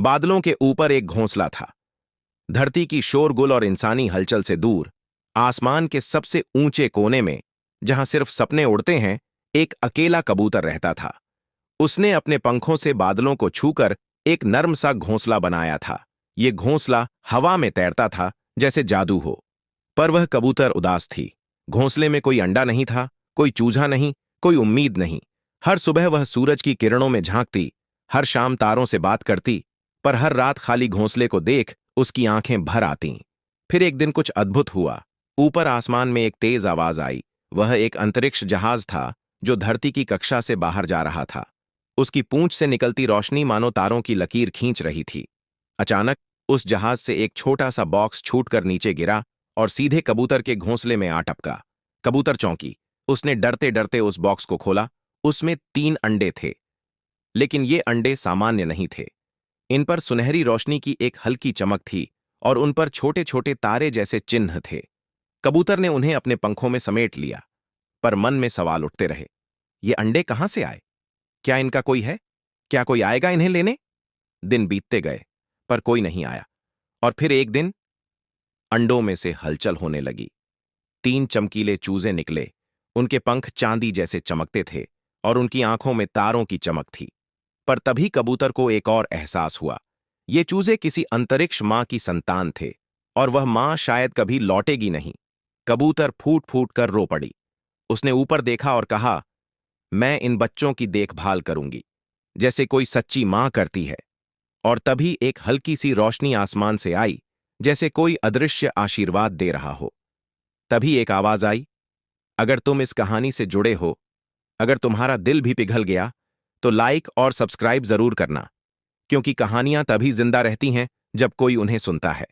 बादलों के ऊपर एक घोंसला था। धरती की शोरगुल और इंसानी हलचल से दूर, आसमान के सबसे ऊंचे कोने में, जहां सिर्फ सपने उड़ते हैं, एक अकेला कबूतर रहता था। उसने अपने पंखों से बादलों को छूकर एक नर्म सा घोंसला बनाया था। ये घोंसला हवा में तैरता था जैसे जादू हो। पर वह कबूतर उदास थी। घोंसले में कोई अंडा नहीं था, कोई चूजा नहीं, कोई उम्मीद नहीं। हर सुबह वह सूरज की किरणों में झांकती, हर शाम तारों से बात करती, पर हर रात खाली घोंसले को देख उसकी आंखें भर आतीं। फिर एक दिन कुछ अद्भुत हुआ। ऊपर आसमान में एक तेज आवाज आई। वह एक अंतरिक्ष जहाज था जो धरती की कक्षा से बाहर जा रहा था। उसकी पूंछ से निकलती रोशनी मानो तारों की लकीर खींच रही थी। अचानक उस जहाज से एक छोटा सा बॉक्स छूटकर नीचे गिरा और सीधे कबूतर के घोंसले में आ टपका। कबूतर चौंकी। उसने डरते डरते उस बॉक्स को खोला। उसमें 3 अंडे थे, लेकिन ये अंडे सामान्य नहीं थे। इन पर सुनहरी रोशनी की एक हल्की चमक थी और उन पर छोटे छोटे तारे जैसे चिन्ह थे। कबूतर ने उन्हें अपने पंखों में समेट लिया, पर मन में सवाल उठते रहे। ये अंडे कहां से आए? क्या इनका कोई है? क्या कोई आएगा इन्हें लेने? दिन बीतते गए, पर कोई नहीं आया। और फिर एक दिन अंडों में से हलचल होने लगी। 3 चमकीले चूजे निकले। उनके पंख चांदी जैसे चमकते थे और उनकी आंखों में तारों की चमक थी। पर तभी कबूतर को एक और एहसास हुआ। ये चूजे किसी अंतरिक्ष मां की संतान थे और वह मां शायद कभी लौटेगी नहीं। कबूतर फूट फूट कर रो पड़ी। उसने ऊपर देखा और कहा, मैं इन बच्चों की देखभाल करूंगी, जैसे कोई सच्ची मां करती है। और तभी एक हल्की सी रोशनी आसमान से आई, जैसे कोई अदृश्य आशीर्वाद दे रहा हो। तभी एक आवाज आई, अगर तुम इस कहानी से जुड़े हो, अगर तुम्हारा दिल भी पिघल गया, तो लाइक और सब्सक्राइब जरूर करना, क्योंकि कहानियां तभी जिंदा रहती हैं जब कोई उन्हें सुनता है।